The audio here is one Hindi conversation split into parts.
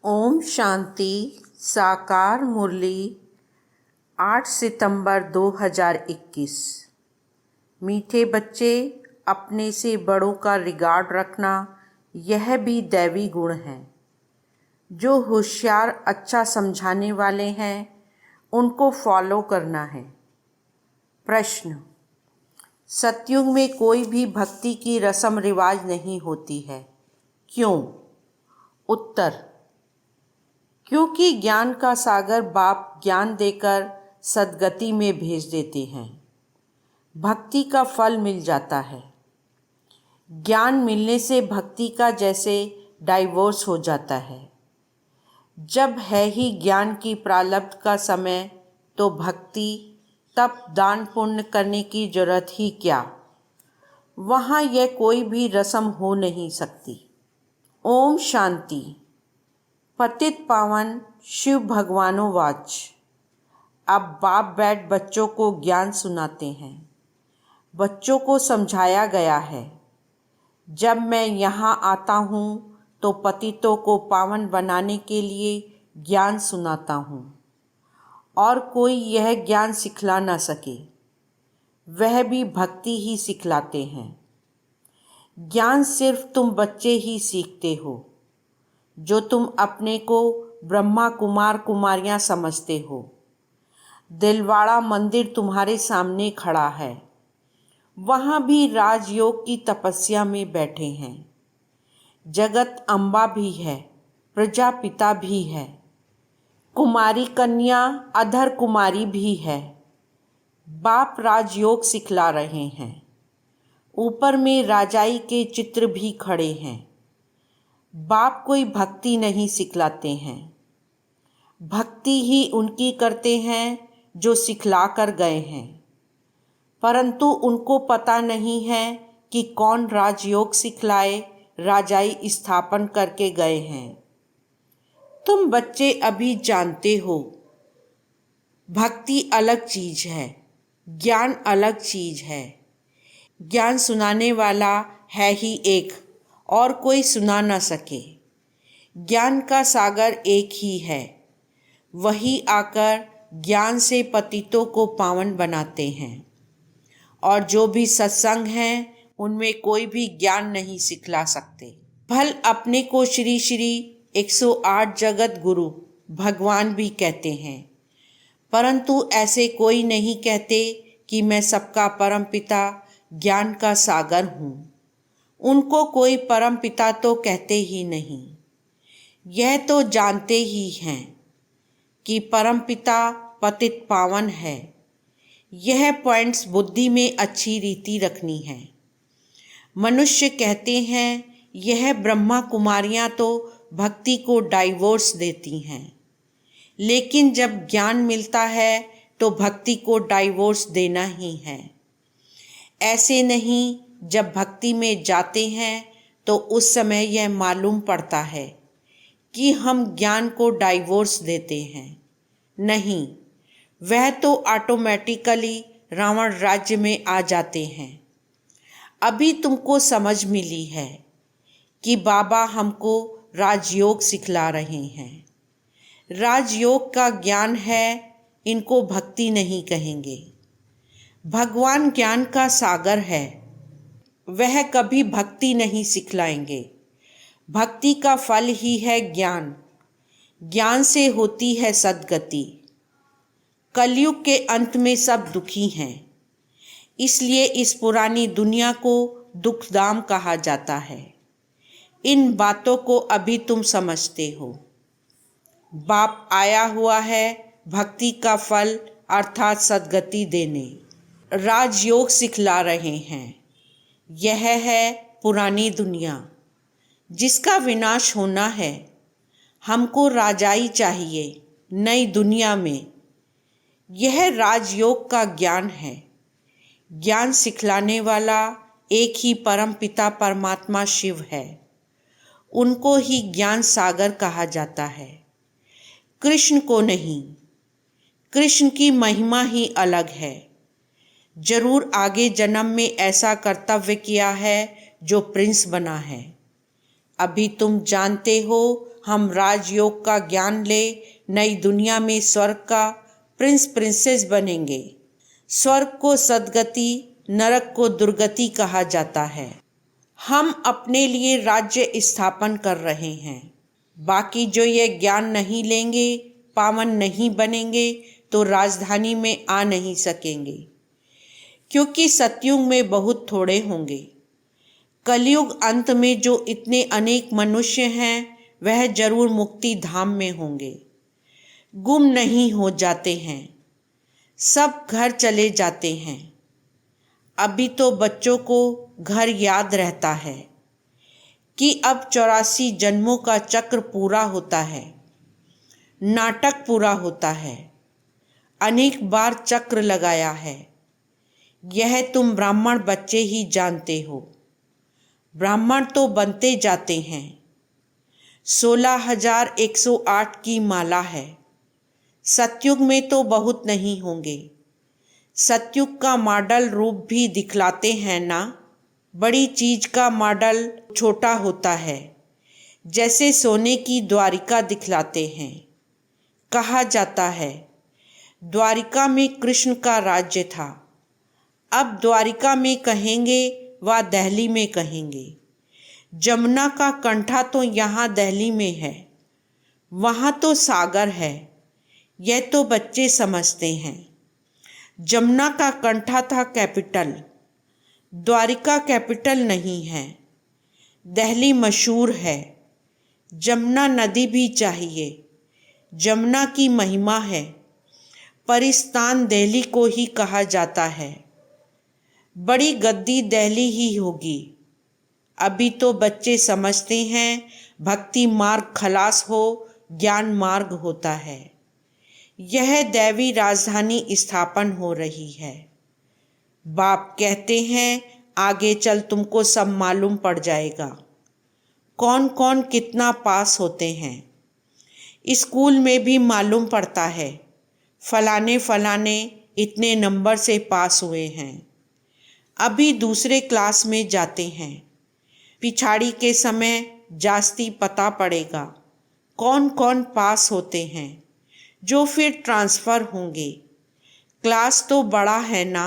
ओम शांति। साकार मुरली 8 सितंबर 2021। मीठे बच्चे, अपने से बड़ों का रिगार्ड रखना यह भी दैवी गुण है। जो होशियार अच्छा समझाने वाले हैं उनको फॉलो करना है। प्रश्न: सतयुग में कोई भी भक्ति की रस्म रिवाज नहीं होती है, क्यों? उत्तर: क्योंकि ज्ञान का सागर बाप ज्ञान देकर सद्गति में भेज देते हैं। भक्ति का फल मिल जाता है। ज्ञान मिलने से भक्ति का जैसे डाइवोर्स हो जाता है। जब है ही ज्ञान की प्रारब्ध का समय तो भक्ति तप दान पुण्य करने की जरूरत ही क्या। वहाँ यह कोई भी रस्म हो नहीं सकती। ओम शांति। पतित पावन शिव भगवानों वाच। अब बाप बैठ बच्चों को ज्ञान सुनाते हैं। बच्चों को समझाया गया है, जब मैं यहाँ आता हूँ तो पतितों को पावन बनाने के लिए ज्ञान सुनाता हूँ और कोई यह ज्ञान सिखला ना सके, वह भी भक्ति ही सिखलाते हैं। ज्ञान सिर्फ तुम बच्चे ही सीखते हो, जो तुम अपने को ब्रह्मा कुमार कुमारियाँ समझते हो। दिलवाड़ा मंदिर तुम्हारे सामने खड़ा है, वहाँ भी राजयोग की तपस्या में बैठे हैं। जगत अम्बा भी है, प्रजापिता भी है, कुमारी कन्या अधर कुमारी भी है। बाप राजयोग सिखला रहे हैं। ऊपर में राजाई के चित्र भी खड़े हैं। बाप कोई भक्ति नहीं सिखलाते हैं, भक्ति ही उनकी करते हैं जो सिखला कर गए हैं। परंतु उनको पता नहीं है कि कौन राजयोग सिखलाए राजाई स्थापन करके गए हैं। तुम बच्चे अभी जानते हो, भक्ति अलग चीज है, ज्ञान अलग चीज है। ज्ञान सुनाने वाला है ही एक, और कोई सुना न सके। ज्ञान का सागर एक ही है, वही आकर ज्ञान से पतितों को पावन बनाते हैं। और जो भी सत्संग हैं उनमें कोई भी ज्ञान नहीं सिखला सकते। भल अपने को श्री श्री 108 जगत गुरु भगवान भी कहते हैं, परंतु ऐसे कोई नहीं कहते कि मैं सबका परम पिता ज्ञान का सागर हूँ। उनको कोई परम पिता तो कहते ही नहीं। यह तो जानते ही हैं कि परम पिता पतित पावन है। यह पॉइंट्स बुद्धि में अच्छी रीति रखनी है। मनुष्य कहते हैं यह ब्रह्मा कुमारियाँ तो भक्ति को डाइवोर्स देती हैं, लेकिन जब ज्ञान मिलता है तो भक्ति को डाइवोर्स देना ही है। ऐसे नहीं, जब भक्ति में जाते हैं तो उस समय यह मालूम पड़ता है कि हम ज्ञान को डाइवोर्स देते हैं। नहीं, वह तो ऑटोमेटिकली रावण राज्य में आ जाते हैं। अभी तुमको समझ मिली है कि बाबा हमको राजयोग सिखला रहे हैं। राजयोग का ज्ञान है, इनको भक्ति नहीं कहेंगे। भगवान ज्ञान का सागर है, वह कभी भक्ति नहीं सिखलाएंगे। भक्ति का फल ही है ज्ञान। ज्ञान से होती है सद्गति। कलयुग के अंत में सब दुखी हैं, इसलिए इस पुरानी दुनिया को दुखधाम कहा जाता है। इन बातों को अभी तुम समझते हो। बाप आया हुआ है भक्ति का फल अर्थात सद्गति देने। राजयोग सिखला रहे हैं। यह है पुरानी दुनिया जिसका विनाश होना है। हमको राजाई चाहिए नई दुनिया में। यह राजयोग का ज्ञान है। ज्ञान सिखलाने वाला एक ही परम पिता परमात्मा शिव है। उनको ही ज्ञान सागर कहा जाता है, कृष्ण को नहीं। कृष्ण की महिमा ही अलग है। जरूर आगे जन्म में ऐसा कर्तव्य किया है जो प्रिंस बना है। अभी तुम जानते हो हम राजयोग का ज्ञान ले नई दुनिया में स्वर्ग का प्रिंस प्रिंसेस बनेंगे। स्वर्ग को सद्गति, नरक को दुर्गति कहा जाता है। हम अपने लिए राज्य स्थापन कर रहे हैं। बाकी जो ये ज्ञान नहीं लेंगे, पावन नहीं बनेंगे तो राजधानी में आ नहीं सकेंगे, क्योंकि सतयुग में बहुत थोड़े होंगे। कलयुग अंत में जो इतने अनेक मनुष्य हैं वह जरूर मुक्ति धाम में होंगे। गुम नहीं हो जाते हैं, सब घर चले जाते हैं। अभी तो बच्चों को घर याद रहता है कि अब 84 जन्मों का चक्र पूरा होता है, नाटक पूरा होता है, अनेक बार चक्र लगाया है। यह तुम ब्राह्मण बच्चे ही जानते हो। ब्राह्मण तो बनते जाते हैं। 16,108 की माला है। सतयुग में तो बहुत नहीं होंगे। सतयुग का मॉडल रूप भी दिखलाते हैं ना। बड़ी चीज का मॉडल छोटा होता है, जैसे सोने की द्वारिका दिखलाते हैं। कहा जाता है द्वारिका में कृष्ण का राज्य था। अब द्वारिका में कहेंगे व दिल्ली में कहेंगे। जमुना का कंठा तो यहाँ दिल्ली में है, वहाँ तो सागर है। यह तो बच्चे समझते हैं। जमुना का कंठा था कैपिटल, द्वारिका कैपिटल नहीं है। दिल्ली मशहूर है। जमुना नदी भी चाहिए, जमुना की महिमा है। परिस्तान दिल्ली को ही कहा जाता है। बड़ी गद्दी दिल्ली ही होगी। अभी तो बच्चे समझते हैं भक्ति मार्ग खलास हो, ज्ञान मार्ग होता है। यह दैवी राजधानी स्थापन हो रही है। बाप कहते हैं आगे चल तुमको सब मालूम पड़ जाएगा, कौन कौन कितना पास होते हैं। स्कूल में भी मालूम पड़ता है फलाने फलाने इतने नंबर से पास हुए हैं। अभी दूसरे क्लास में जाते हैं। पिछाड़ी के समय जास्ती पता पड़ेगा कौन कौन पास होते हैं, जो फिर ट्रांसफ़र होंगे। क्लास तो बड़ा है ना,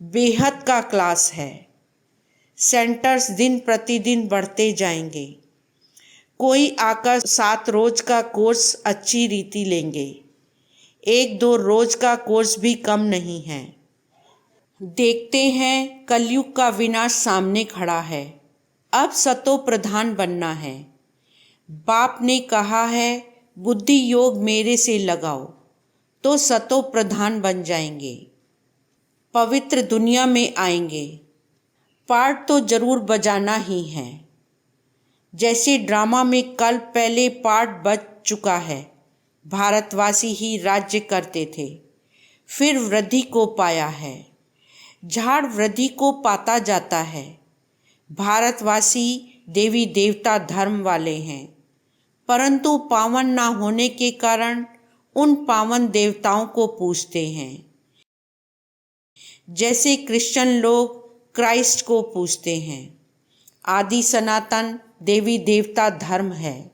बेहद का क्लास है। सेंटर्स दिन प्रतिदिन बढ़ते जाएंगे। कोई आकर 7 रोज का कोर्स अच्छी रीति लेंगे। 1-2 रोज का कोर्स भी कम नहीं है। देखते हैं कलयुग का विनाश सामने खड़ा है। अब सतो प्रधान बनना है। बाप ने कहा है बुद्धि योग मेरे से लगाओ तो सतो प्रधान बन जाएंगे, पवित्र दुनिया में आएंगे। पार्ट तो जरूर बजाना ही है। जैसे ड्रामा में कल पहले पार्ट बज चुका है। भारतवासी ही राज्य करते थे, फिर वृद्धि को पाया है। झाड़ वृद्धि को पाता जाता है। भारतवासी देवी देवता धर्म वाले हैं, परंतु पावन ना होने के कारण उन पावन देवताओं को पूजते हैं। जैसे क्रिश्चियन लोग क्राइस्ट को पूजते हैं। आदि सनातन देवी देवता धर्म है।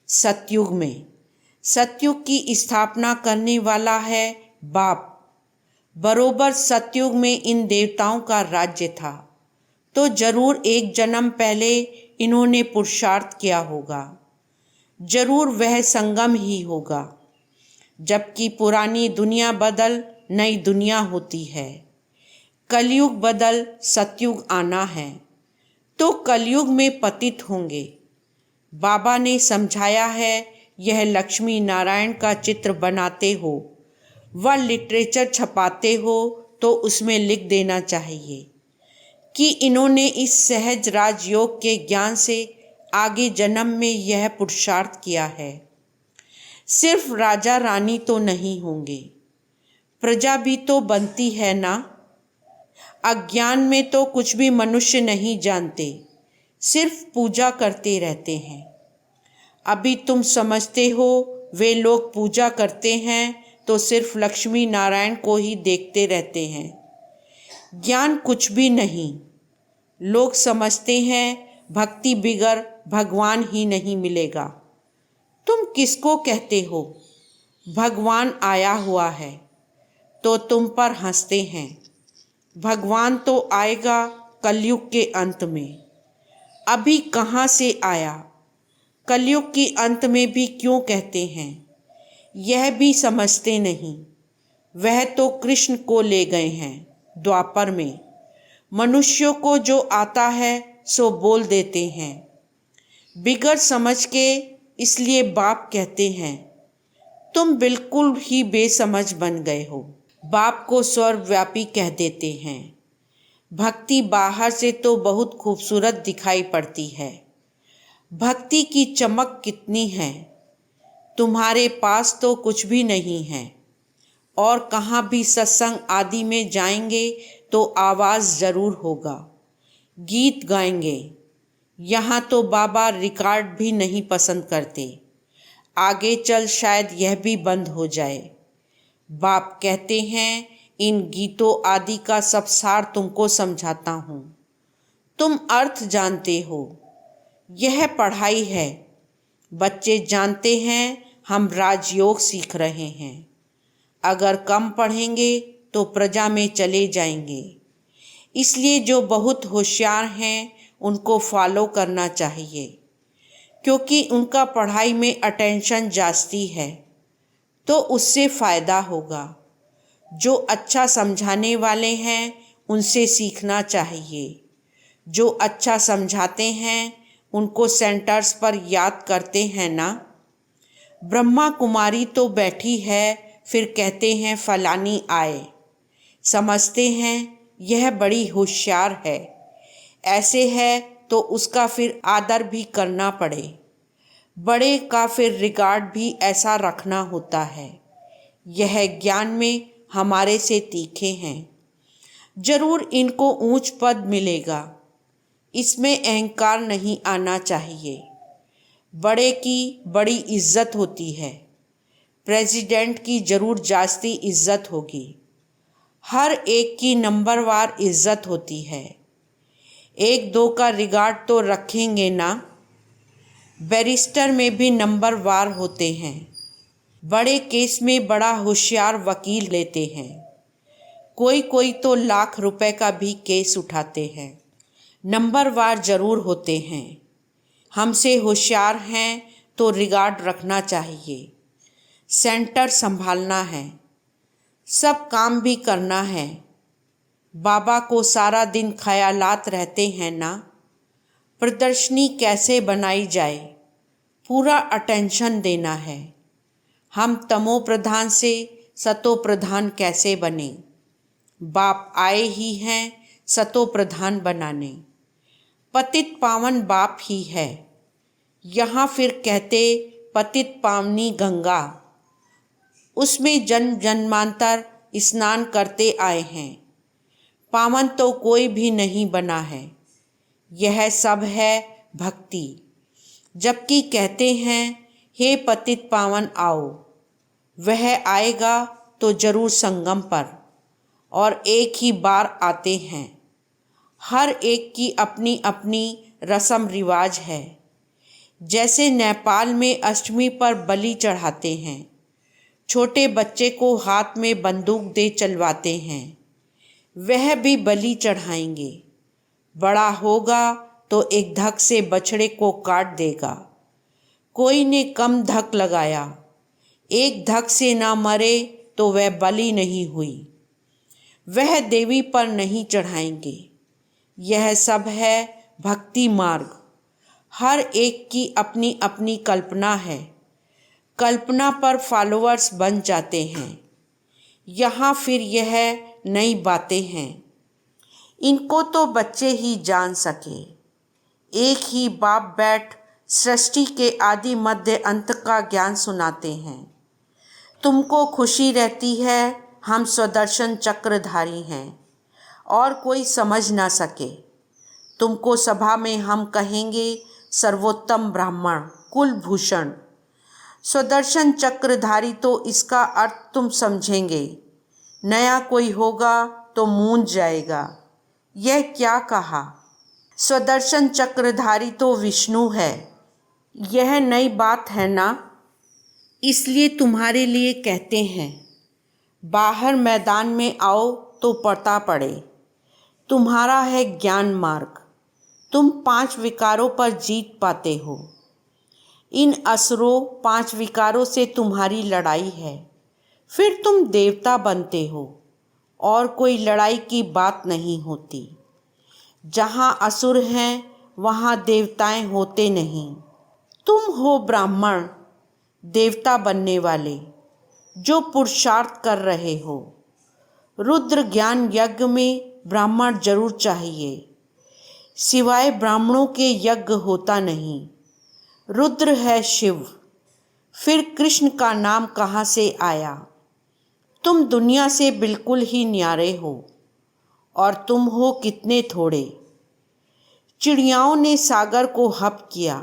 सतयुग में सतयुग की स्थापना करने वाला है बाप। बरोबर सतयुग में इन देवताओं का राज्य था, तो जरूर एक जन्म पहले इन्होंने पुरुषार्थ किया होगा। जरूर वह संगम ही होगा, जबकि पुरानी दुनिया बदल नई दुनिया होती है। कलयुग बदल सतयुग आना है, तो कलयुग में पतित होंगे। बाबा ने समझाया है यह लक्ष्मी नारायण का चित्र बनाते हो व लिटरेचर छपाते हो तो उसमें लिख देना चाहिए कि इन्होंने इस सहज राजयोग के ज्ञान से आगे जन्म में यह पुरुषार्थ किया है। सिर्फ राजा रानी तो नहीं होंगे, प्रजा भी तो बनती है ना। अज्ञान में तो कुछ भी मनुष्य नहीं जानते, सिर्फ पूजा करते रहते हैं। अभी तुम समझते हो वे लोग पूजा करते हैं तो सिर्फ लक्ष्मी नारायण को ही देखते रहते हैं। ज्ञान कुछ भी नहीं। लोग समझते हैं भक्ति बिगर भगवान ही नहीं मिलेगा। किसको कहते हो? भगवान आया हुआ है तो तुम पर हंसते हैं। भगवान तो आएगा कलयुग के अंत में। अभी कहाँ से आया? कलयुग की अंत में भी क्यों कहते हैं? यह भी समझते नहीं। वह तो कृष्ण को ले गए हैं द्वापर में। मनुष्यों को जो आता है सो बोल देते हैं बिगड़ समझ के, इसलिए बाप कहते हैं तुम बिल्कुल ही बेसमझ बन गए हो। बाप को सर्वव्यापी कह देते हैं। भक्ति बाहर से तो बहुत खूबसूरत दिखाई पड़ती है। भक्ति की चमक कितनी है? तुम्हारे पास तो कुछ भी नहीं है। और कहाँ भी सत्संग आदि में जाएंगे तो आवाज़ ज़रूर होगा, गीत गाएंगे। यहाँ तो बाबा रिकॉर्ड भी नहीं पसंद करते। आगे चल शायद यह भी बंद हो जाए। बाप कहते हैं इन गीतों आदि का सब सार तुमको समझाता हूँ। तुम अर्थ जानते हो। यह पढ़ाई है। बच्चे जानते हैं हम राजयोग सीख रहे हैं। अगर कम पढ़ेंगे तो प्रजा में चले जाएंगे। इसलिए जो बहुत होशियार हैं उनको फॉलो करना चाहिए, क्योंकि उनका पढ़ाई में अटेंशन जास्ती है तो उससे फ़ायदा होगा। जो अच्छा समझाने वाले हैं उनसे सीखना चाहिए। जो अच्छा समझाते हैं उनको सेंटर्स पर याद करते हैं ना। ब्रह्मा कुमारी तो बैठी है, फिर कहते हैं फलानी आए। समझते हैं यह बड़ी होशियार है। ऐसे है तो उसका फिर आदर भी करना पड़े। बड़े का फिर रिगार्ड भी ऐसा रखना होता है। यह ज्ञान में हमारे से तीखे हैं। जरूर इनको ऊंच पद मिलेगा। इसमें अहंकार नहीं आना चाहिए। बड़े की बड़ी इज्जत होती है। प्रेसिडेंट की जरूर जास्ती इज्जत होगी। हर एक की नंबरवार इज्जत होती है। एक दो का रिगार्ड तो रखेंगे ना। बैरिस्टर में भी नंबरवार होते हैं। बड़े केस में बड़ा होशियार वकील लेते हैं। कोई कोई तो लाख रुपए का भी केस उठाते हैं। नंबरवार जरूर होते हैं। हमसे होशियार हैं तो रिगार्ड रखना चाहिए। सेंटर संभालना है। सब काम भी करना है। बाबा को सारा दिन ख्यालात रहते हैं ना। प्रदर्शनी कैसे बनाई जाए, पूरा अटेंशन देना है। हम तमो प्रधान से सतो प्रधान कैसे बने। बाप आए ही हैं सतो प्रधान बनाने। पतित पावन बाप ही है। यहाँ फिर कहते पतित पावनी गंगा। उसमें जन्म जन्मांतर स्नान करते आए हैं। पावन तो कोई भी नहीं बना है। यह सब है भक्ति। जबकि कहते हैं हे पतित पावन आओ। वह आएगा तो जरूर संगम पर, और एक ही बार आते हैं। हर एक की अपनी अपनी रस्म रिवाज है। जैसे नेपाल में अष्टमी पर बलि चढ़ाते हैं। छोटे बच्चे को हाथ में बंदूक दे चलवाते हैं। वह भी बलि चढ़ाएंगे। बड़ा होगा तो एक धक से बछड़े को काट देगा। कोई ने कम धक लगाया। एक धक से ना मरे तो वह बलि नहीं हुई। वह देवी पर नहीं चढ़ाएंगे। यह सब है भक्ति मार्ग। हर एक की अपनी अपनी कल्पना है। कल्पना पर फॉलोअर्स बन जाते हैं। यहाँ फिर यह नई बातें हैं। इनको तो बच्चे ही जान सके। एक ही बाप बैठ सृष्टि के आदि मध्य अंत का ज्ञान सुनाते हैं। तुमको खुशी रहती है हम स्वदर्शन चक्रधारी हैं और कोई समझ ना सके। तुमको सभा में हम कहेंगे सर्वोत्तम ब्राह्मण कुलभूषण। स्वदर्शन चक्रधारी तो इसका अर्थ तुम समझेंगे। नया कोई होगा तो मूंझ जाएगा। यह क्या कहा? स्वदर्शन चक्रधारी तो विष्णु है। यह नई बात है ना। इसलिए तुम्हारे लिए कहते हैं, बाहर मैदान में आओ तो पड़ता पड़े। तुम्हारा है ज्ञान मार्ग, तुम 5 विकारों पर जीत पाते हो। इन असुरों 5 विकारों से तुम्हारी लड़ाई है, फिर तुम देवता बनते हो और कोई लड़ाई की बात नहीं होती। जहाँ असुर हैं वहाँ देवताएं होते नहीं। तुम हो ब्राह्मण, देवता बनने वाले, जो पुरुषार्थ कर रहे हो। रुद्र ज्ञान यज्ञ में ब्राह्मण जरूर चाहिए, सिवाय ब्राह्मणों के यज्ञ होता नहीं। रुद्र है शिव, फिर कृष्ण का नाम कहाँ से आया? तुम दुनिया से बिल्कुल ही न्यारे हो, और तुम हो कितने थोड़े। चिड़ियाओं ने सागर को हप किया।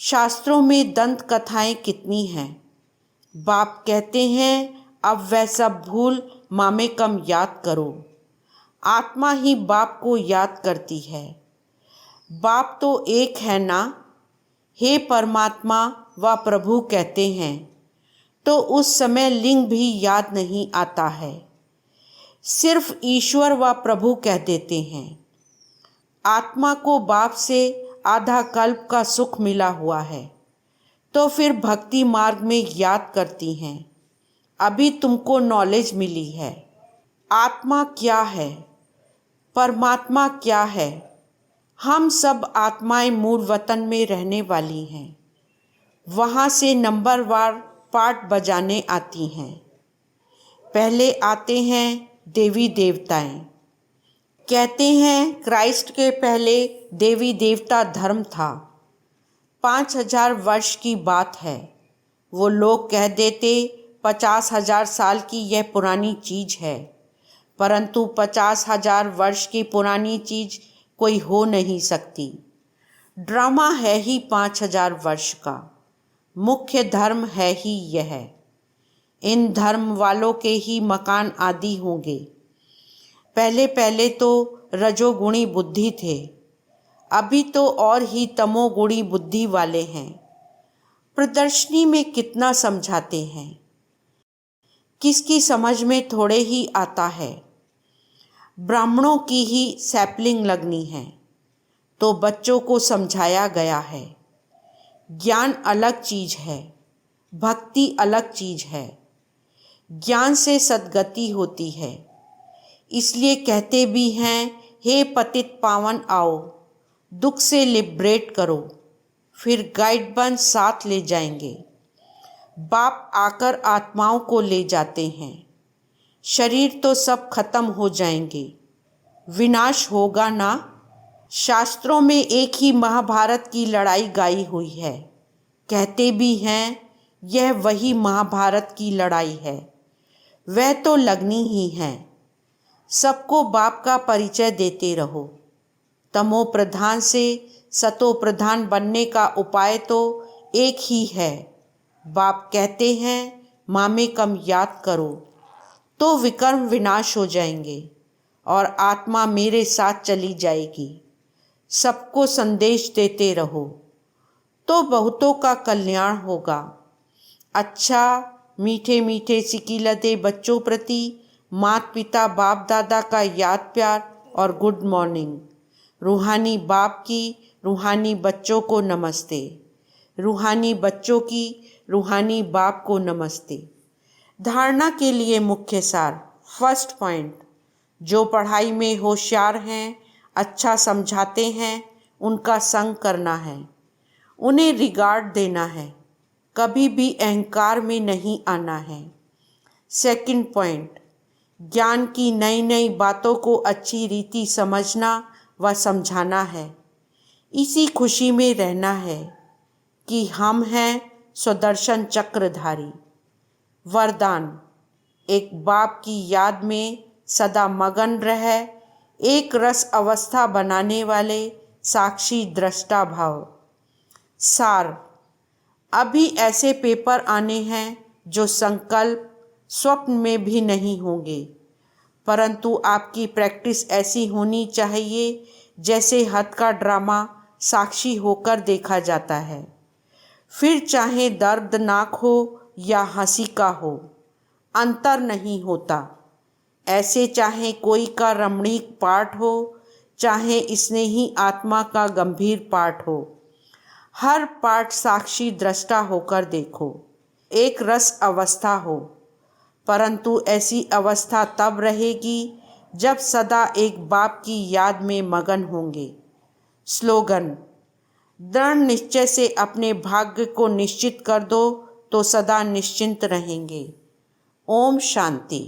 शास्त्रों में दंत कथाएं कितनी हैं। बाप कहते हैं, अब वह सब भूल मामे कम याद करो। आत्मा ही बाप को याद करती है। बाप तो एक है ना, हे परमात्मा व प्रभु कहते हैं, तो उस समय लिंग भी याद नहीं आता है, सिर्फ ईश्वर व प्रभु कह देते हैं। आत्मा को बाप से आधा कल्प का सुख मिला हुआ है, तो फिर भक्ति मार्ग में याद करती हैं। अभी तुमको नॉलेज मिली है। आत्मा क्या है, परमात्मा क्या है? हम सब आत्माएं मूल वतन में रहने वाली हैं। वहाँ से नंबरवार पाठ बजाने आती हैं। पहले आते हैं देवी देवताएं। कहते हैं क्राइस्ट के पहले देवी देवता धर्म था। 5000 वर्ष की बात है। वो लोग कह देते 50,000 साल की यह पुरानी चीज़ है, परंतु 50,000 वर्ष की पुरानी चीज़ कोई हो नहीं सकती। ड्रामा है ही 5000 वर्ष का। मुख्य धर्म है ही यह। इन धर्म वालों के ही मकान आदि होंगे। पहले पहले तो रजोगुणी बुद्धि थे, अभी तो और ही तमोगुणी बुद्धि वाले हैं। प्रदर्शनी में कितना समझाते हैं, किसकी समझ में थोड़े ही आता है। ब्राह्मणों की ही सैपलिंग लगनी है, तो बच्चों को समझाया गया है। ज्ञान अलग चीज़ है, भक्ति अलग चीज़ है। ज्ञान से सद्गति होती है, इसलिए कहते भी हैं, हे पतित पावन आओ, दुख से लिबरेट करो। फिर गाइड बन साथ ले जाएंगे। बाप आकर आत्माओं को ले जाते हैं। शरीर तो सब खत्म हो जाएंगे, विनाश होगा ना। शास्त्रों में एक ही महाभारत की लड़ाई गाई हुई है। कहते भी हैं, यह वही महाभारत की लड़ाई है। वह तो लगनी ही है। सबको बाप का परिचय देते रहो। तमो प्रधान से सतो प्रधान बनने का उपाय तो एक ही है। बाप कहते हैं, मामे कम याद करो, तो विकर्म विनाश हो जाएंगे और आत्मा मेरे साथ चली जाएगी। सबको संदेश देते रहो, तो बहुतों का कल्याण होगा। अच्छा, मीठे मीठे सिकीलते बच्चों प्रति माता पिता बाप दादा का याद प्यार और गुड मॉर्निंग। रूहानी बाप की रूहानी बच्चों को नमस्ते। रूहानी बच्चों की रूहानी बाप को नमस्ते। धारणा के लिए मुख्य सार। फर्स्ट पॉइंट, जो पढ़ाई में होशियार हैं, अच्छा समझाते हैं, उनका संग करना है, उन्हें रिगार्ड देना है, कभी भी अहंकार में नहीं आना है। सेकंड पॉइंट, ज्ञान की नई नई बातों को अच्छी रीति समझना व समझाना है। इसी खुशी में रहना है कि हम हैं सुदर्शन चक्रधारी। वरदान, एक बाप की याद में सदा मगन रह एक रस अवस्था बनाने वाले साक्षी दृष्टा भाव। सार, अभी ऐसे पेपर आने हैं जो संकल्प स्वप्न में भी नहीं होंगे, परंतु आपकी प्रैक्टिस ऐसी होनी चाहिए जैसे हद का ड्रामा साक्षी होकर देखा जाता है। फिर चाहे दर्दनाक हो या हंसी का हो, अंतर नहीं होता। ऐसे चाहे कोई का रमणीक पाठ हो, चाहे स्नेही आत्मा का गंभीर पाठ हो, हर पाठ साक्षी दृष्टा होकर देखो, एक रस अवस्था हो। परंतु ऐसी अवस्था तब रहेगी जब सदा एक बाप की याद में मगन होंगे। स्लोगन: दृढ़ निश्चय से अपने भाग्य को निश्चित कर दो तो सदा निश्चिंत रहेंगे। ओम शांति।